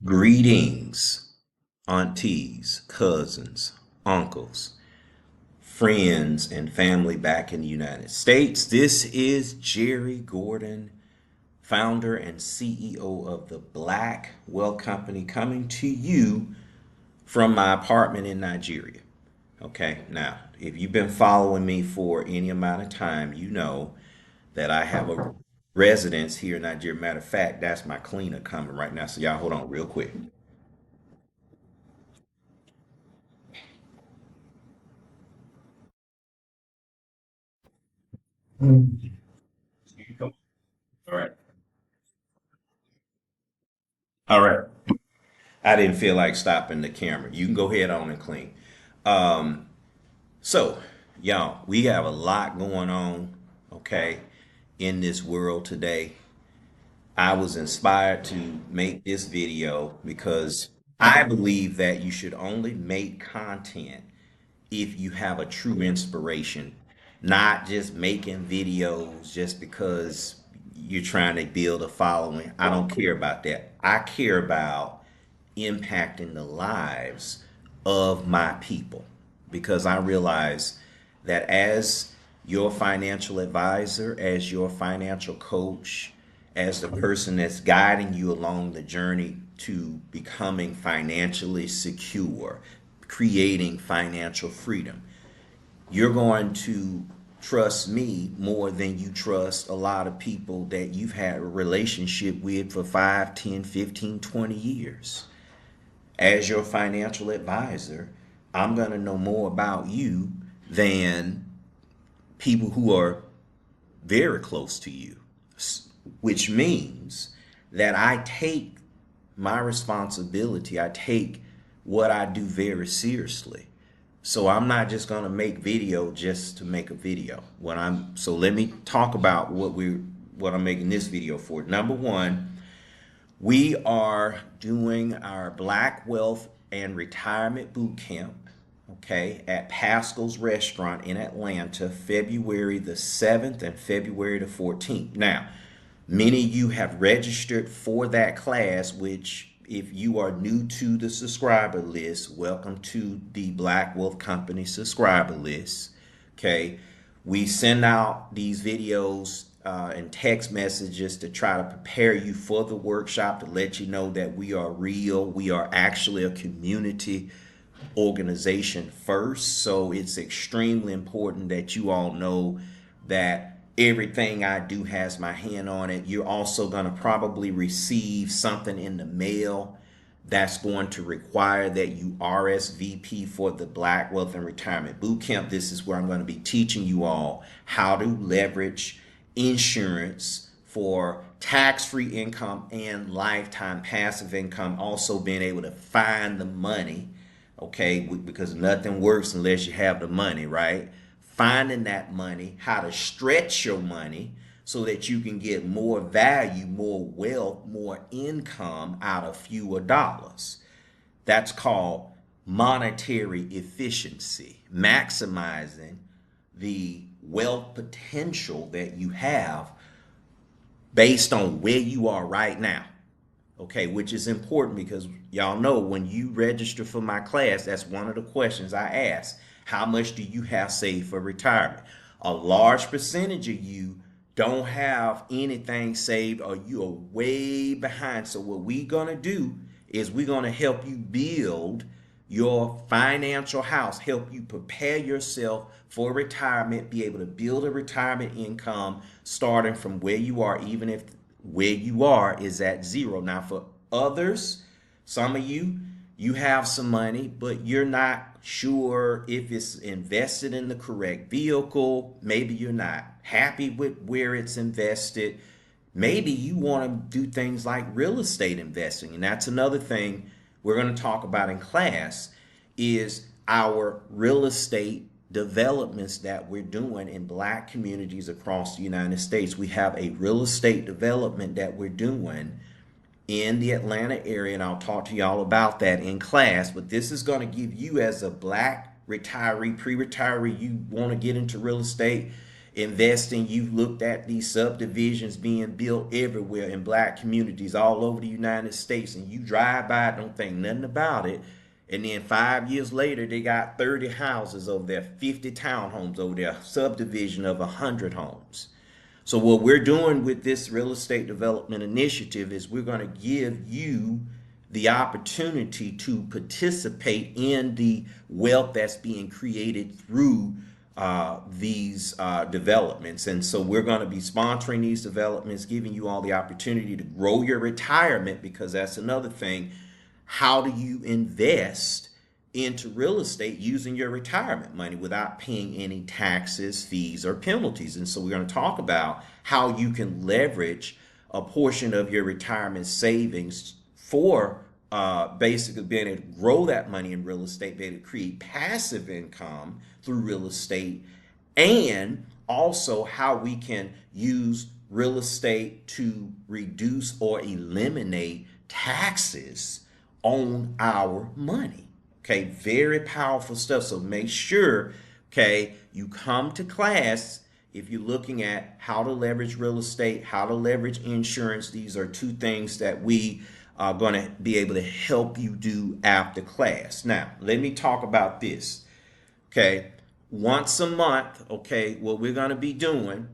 Greetings, aunties, cousins, uncles, friends, and family back in the United States. This is Jerry Gordon, founder and CEO of the Black Wealth Company, coming to you from my apartment in Nigeria. Okay, now, if you've been following me for any amount of time, you know that I have a residence here in Nigeria. Matter of fact, that's my cleaner coming right now. So, y'all hold on real quick. All right. All right. I didn't feel like stopping the camera. You can go ahead on and clean. Um, so, y'all, we have a lot going on, okay, in this world today. I was inspired to make this video because I believe that you should only make content if you have a true inspiration, not just making videos just because you're trying to build a following. I don't care about that. I care about impacting the lives of my people because I realize that as your financial advisor, as your financial coach, as the person that's guiding you along the journey to becoming financially secure, creating financial freedom, you're going to trust me more than you trust a lot of people that you've had a relationship with for 5, 10, 15, 20 years. As your financial advisor, I'm going to know more about you than people who are very close to you, which means that I take my responsibility, I take what I do very seriously. So I'm not just going to make video just to make a video. So let me talk about what I'm making this video for. Number one, we are doing our Black Wealth and Retirement Bootcamp, okay, at Pascal's Restaurant in Atlanta, February the 7th and February the 14th. Now, many of you have registered for that class, which, if you are new to the subscriber list, welcome to the Black Wealth Company subscriber list. Okay, we send out these videos and text messages to try to prepare you for the workshop, to let you know that we are real. We are actually a community organization first. So it's extremely important that you all know that everything I do has my hand on it. You're also going to probably receive something in the mail that's going to require that you RSVP for the Black Wealth and Retirement Bootcamp. This is where I'm going to be teaching you all how to leverage insurance for tax-free income and lifetime passive income. Also being able to find the money, okay, because nothing works unless you have the money, right? Finding that money, how to stretch your money so that you can get more value, more wealth, more income out of fewer dollars. That's called monetary efficiency, maximizing the wealth potential that you have based on where you are right now. Okay, which is important because y'all know when you register for my class, that's one of the questions I ask. How much do you have saved for retirement? A large percentage of you don't have anything saved, or you are way behind. So what we're going to do is we're going to help you build your financial house, help you prepare yourself for retirement, be able to build a retirement income starting from where you are, even if where you are is at zero. Now, for others, some of you, you have some money, but you're not sure if it's invested in the correct vehicle. Maybe you're not happy with where it's invested. Maybe you want to do things like real estate investing, and that's another thing we're going to talk about in class is our real estate developments that we're doing in black communities across the United States. We have a real estate development that we're doing in the Atlanta area, and I'll talk to y'all about that in class. But this is going to give you, as a black retiree, pre-retiree, you want to get into real estate, investing. You've looked at these subdivisions being built everywhere in black communities all over the United States, and you drive by, don't think nothing about it. And then 5 years later, they got 30 houses over there, 50 townhomes over there, subdivision of 100 homes. So what we're doing with this real estate development initiative is we're going to give you the opportunity to participate in the wealth that's being created through these developments. And so we're going to be sponsoring these developments, giving you all the opportunity to grow your retirement, because that's another thing. How do you invest into real estate using your retirement money without paying any taxes, fees, or penalties? And so we're going to talk about how you can leverage a portion of your retirement savings for basically being able to grow that money in real estate, be able to create passive income through real estate, and also how we can use real estate to reduce or eliminate taxes on our money. Okay, very powerful stuff. So make sure, okay, you come to class if you're looking at how to leverage real estate, how to leverage insurance. These are two things that we are going to be able to help you do after class. Now, let me talk about this. Okay, once a month, okay, what we're going to be doing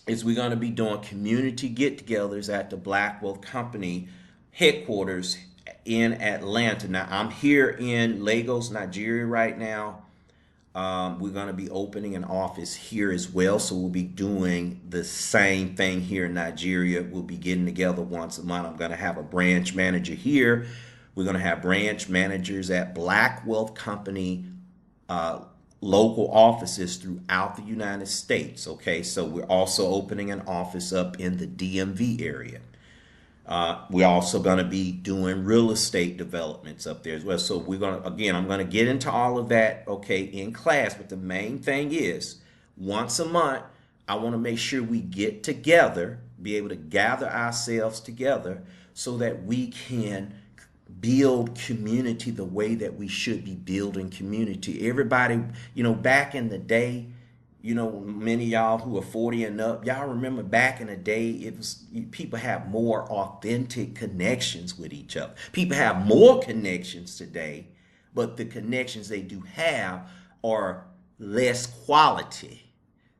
is we're going to be doing community get-togethers at the Black Wealth Company headquarters in Atlanta. Now, I'm here in Lagos, Nigeria right now. We're going to be opening an office here as well. So we'll be doing the same thing here in Nigeria. We'll be getting together once a month. I'm going to have a branch manager here. We're going to have branch managers at Black Wealth Company local offices throughout the United States. Okay, so we're also opening an office up in the DMV area. We're also going to be doing real estate developments up there as well. So we're going to, again, I'm going to get into all of that, okay, in class. But the main thing is, once a month, I want to make sure we get together, be able to gather ourselves together so that we can build community the way that we should be building community. Everybody, back in the day, many of y'all who are 40 and up, y'all remember back in the day, it was people have more authentic connections with each other. People have more connections today, but the connections they do have are less quality.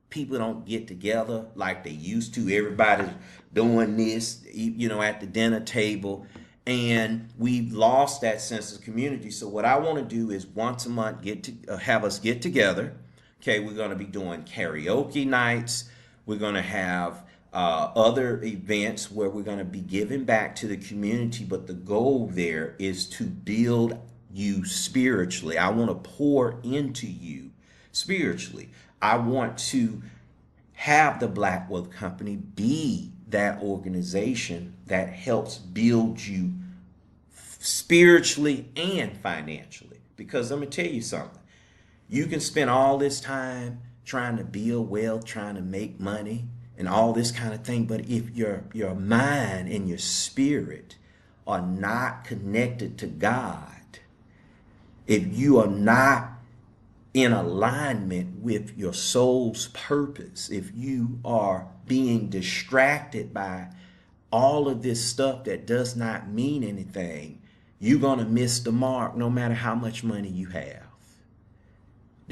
People don't get together like they used to. Everybody's doing this, at the dinner table, and we've lost that sense of community. So what I want to do is once a month have us get together. Okay, we're going to be doing karaoke nights. We're going to have other events where we're going to be giving back to the community. But the goal there is to build you spiritually. I want to pour into you spiritually. I want to have the Black Wealth Company be that organization that helps build you spiritually and financially. Because let me tell you something. You can spend all this time trying to build wealth, trying to make money, and all this kind of thing. But if your mind and your spirit are not connected to God, if you are not in alignment with your soul's purpose, if you are being distracted by all of this stuff that does not mean anything, you're going to miss the mark no matter how much money you have.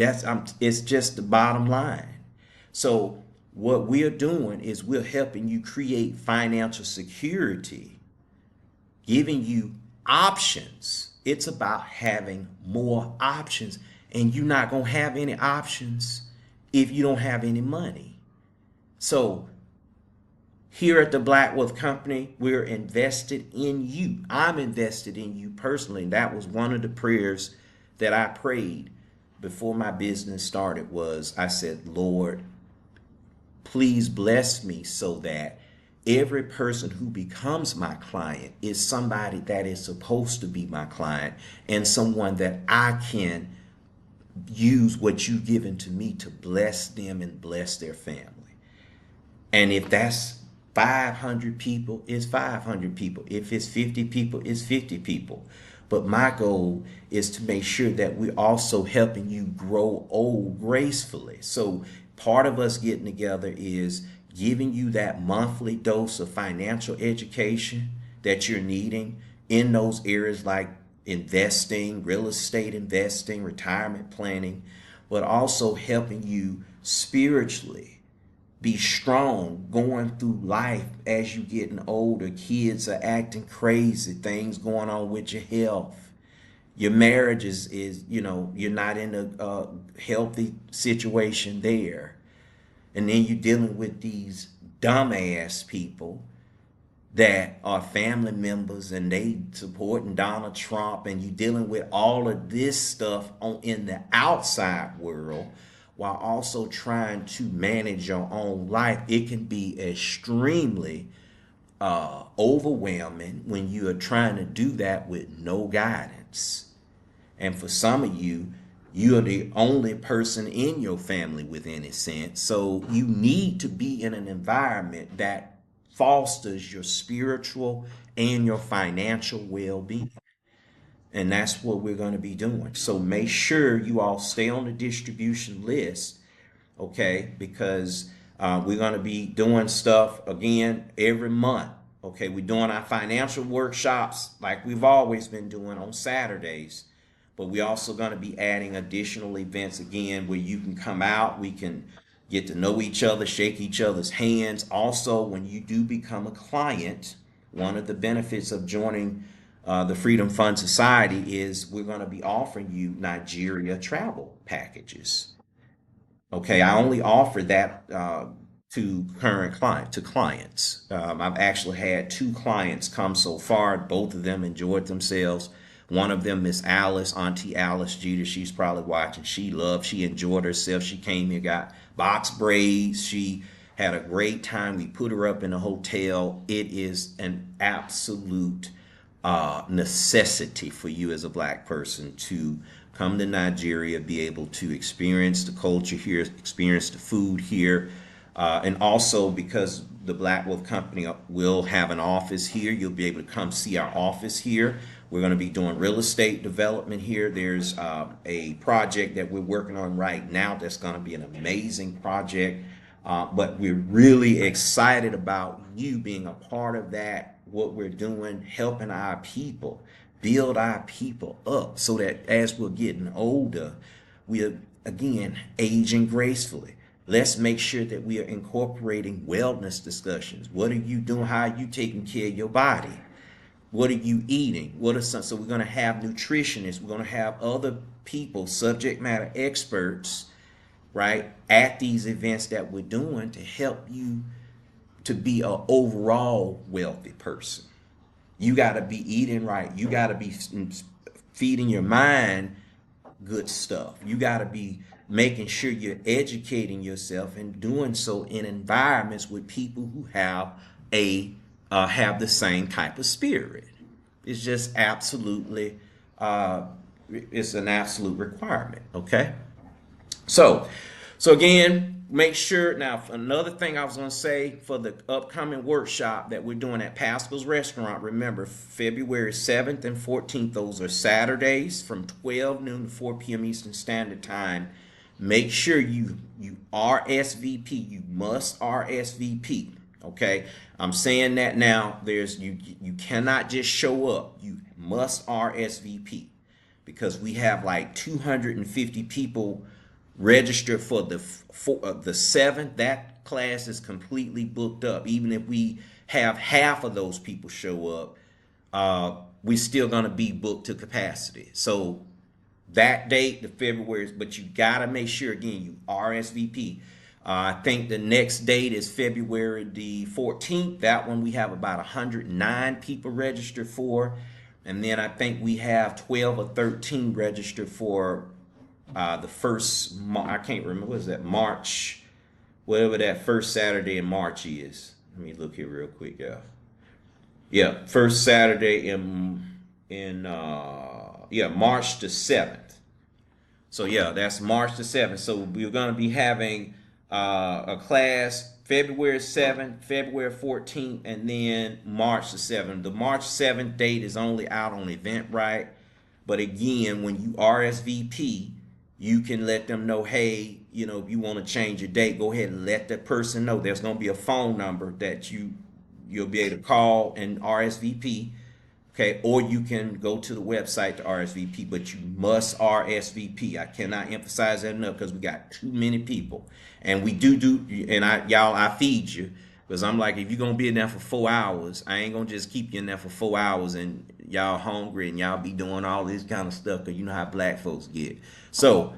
It's just the bottom line. So what we're doing is we're helping you create financial security, giving you options. It's about having more options, and you're not going to have any options if you don't have any money. So here at the Black Wealth Company, we're invested in you. I'm invested in you personally. That was one of the prayers that I prayed before my business started. Was I said, Lord, please bless me so that every person who becomes my client is somebody that is supposed to be my client, and someone that I can use what you've given to me to bless them and bless their family. And if that's 500 people, it's 500 people. If it's 50 people, it's 50 people. But my goal is to make sure that we're also helping you grow old gracefully. So part of us getting together is giving you that monthly dose of financial education that you're needing in those areas like investing, real estate investing, retirement planning, but also helping you spiritually be strong going through life as you getting older. Kids are acting crazy, things going on with your health. Your marriage is you're not in a healthy situation there. And then you're dealing with these dumbass people that are family members and they supporting Donald Trump, and you dealing with all of this stuff in the outside world while also trying to manage your own life. It can be extremely overwhelming when you are trying to do that with no guidance. And for some of you, you're the only person in your family with any sense. So you need to be in an environment that fosters your spiritual and your financial well-being. And that's what we're going to be doing. So make sure you all stay on the distribution list, okay? Because we're going to be doing stuff again every month. Okay, we're doing our financial workshops like we've always been doing on Saturdays. But we're also going to be adding additional events again where you can come out, we can get to know each other, shake each other's hands. Also, when you do become a client, one of the benefits of joining the Freedom Fund Society is we're going to be offering you Nigeria travel packages. Okay, I only offer that to clients. I've actually had two clients come so far. Both of them enjoyed themselves. One of them, Miss Alice, Auntie Alice Jeter, she's probably watching. She enjoyed herself. She came here, got box braids. She had a great time. We put her up in a hotel. It is an absolute necessity for you as a black person to come to Nigeria, be able to experience the culture here, experience the food here, and also because the Black Wealth Company will have an office here, you'll be able to come see our office here. We're going to be doing real estate development here. There's a project that we're working on right now that's going to be an amazing project, but we're really excited about you being a part of that, what we're doing, helping our people, build our people up so that as we're getting older, we're, again, aging gracefully. Let's make sure that we are incorporating wellness discussions. What are you doing? How are you taking care of your body? What are you eating? So we're going to have nutritionists. We're going to have other people, subject matter experts, right, at these events that we're doing to help you to be an overall wealthy person. You got to be eating right. You got to be feeding your mind good stuff. You got to be making sure you're educating yourself and doing so in environments with people who have the same type of spirit. It's just absolutely it's an absolute requirement. Okay. So again, make sure. Now, another thing I was going to say for the upcoming workshop that we're doing at Pascal's Restaurant, remember, February 7th and 14th, those are Saturdays from 12 noon to 4 p.m. Eastern Standard Time. Make sure you RSVP. You must RSVP. Okay, I'm saying that now. You cannot just show up. You must RSVP because we have like 250 people registered for the 7th. That class is completely booked up. Even if we have half of those people show up, we're still going to be booked to capacity. So that date, the February, but you got to make sure, again, you RSVP. I think the next date is February the 14th. That one we have about 109 people registered for. And then I think we have 12 or 13 registered for the first, I can't remember, what is that, March, whatever that first Saturday in March is. Let me look here real quick, yeah. Yeah, first Saturday in March the 7th. So yeah, that's March the 7th. So we're going to be having a class February 7th, February 14th, and then March the 7th. The March 7th date is only out on Eventbrite. But again, when you RSVP, you can let them know, hey, you know, if you want to change your date, go ahead and let that person know. There's going to be a phone number that you'll be able to call and RSVP. Okay, or you can go to the website to RSVP, but you must RSVP. I cannot emphasize that enough because we got too many people, and we do, and I feed you because I'm like, if you're gonna be in there for 4 hours, I ain't gonna just keep you in there for 4 hours and y'all hungry and y'all be doing all this kind of stuff because you know how black folks get. So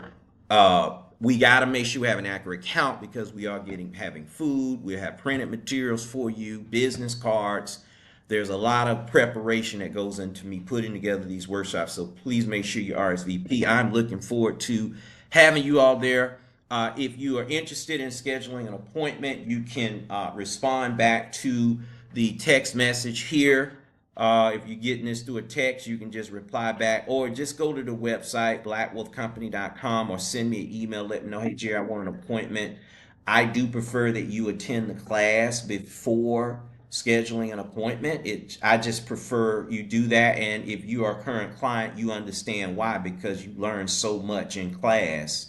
we got to make sure we have an accurate count because we are having food. We have printed materials for you, business cards. There's a lot of preparation that goes into me putting together these workshops. So please make sure you RSVP. I'm looking forward to having you all there. If you are interested in scheduling an appointment, you can respond back to the text message here. If you're getting this through a text, you can just reply back or just go to the website, blackwealthcompany.com, or send me an email. Let me know, hey, Jerry, I want an appointment. I do prefer that you attend the class before scheduling an appointment. I just prefer you do that. And if you are a current client, you understand why, because you learn so much in class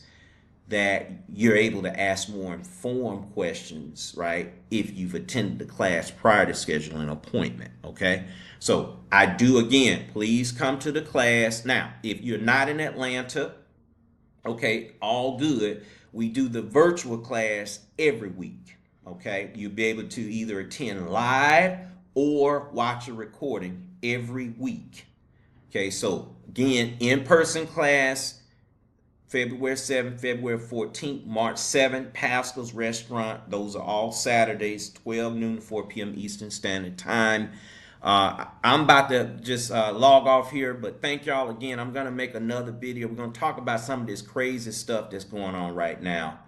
that you're able to ask more informed questions, right? If you've attended the class prior to scheduling an appointment, okay? So I do, again, please come to the class. Now, if you're not in Atlanta, okay, all good. We do the virtual class every week, okay? You'll be able to either attend live or watch a recording every week, okay? So again, in-person class, February 7th, February 14th, March 7th, Pascal's Restaurant. Those are all Saturdays, 12 noon to 4 p.m. Eastern Standard Time. I'm about to just log off here, but thank y'all again. I'm going to make another video. We're going to talk about some of this crazy stuff that's going on right now,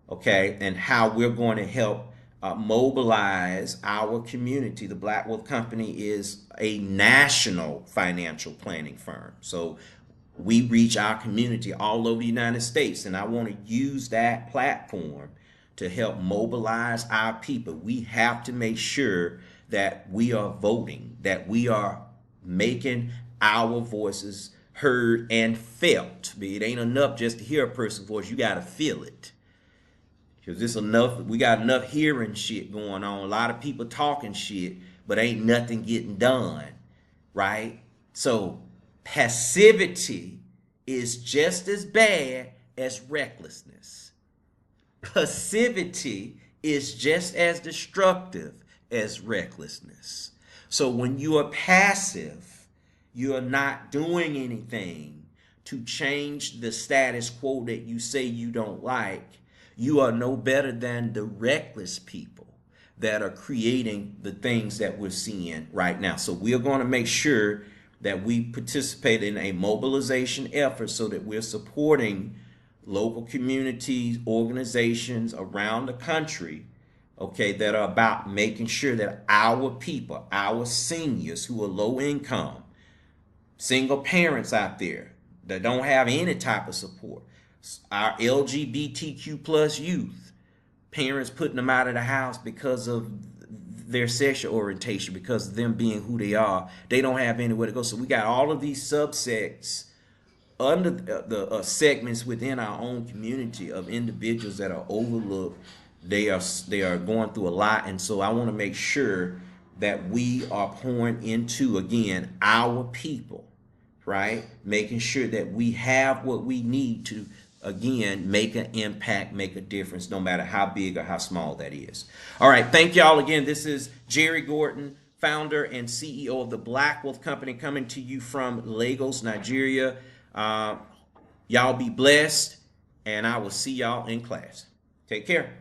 okay, and how we're going to help mobilize our community. The Black Wealth Company is a national financial planning firm. So we reach our community all over the United States, and I want to use that platform to help mobilize our people. We have to make sure that we are voting, that we are making our voices heard and felt. It ain't enough just to hear a person's voice, you got to feel it. Because it's enough, we got enough hearing shit going on, a lot of people talking shit, but ain't nothing getting done, right? So passivity is just as bad as recklessness. Passivity is just as destructive as recklessness. So when you are passive, you are not doing anything to change the status quo that you say you don't like. You are no better than the reckless people that are creating the things that we're seeing right now. So we are going to make sure that we participate in a mobilization effort so that we're supporting local communities, organizations around the country, okay, that are about making sure that our people, our seniors who are low income, single parents out there that don't have any type of support, our LGBTQ plus youth, parents putting them out of the house because of their sexual orientation, because of them being who they are, they don't have anywhere to go. So we got all of these subsects under the segments within our own community of individuals that are overlooked. They are going through a lot, and so I want to make sure that we are pouring into, again, our people, right? Making sure that we have what we need to, again, make an impact, make a difference, no matter how big or how small that is. All right, thank y'all again. This is Jerry Gordon, founder and CEO of the Black Wealth Company, coming to you from Lagos, Nigeria. Y'all be blessed, and I will see y'all in class. Take care.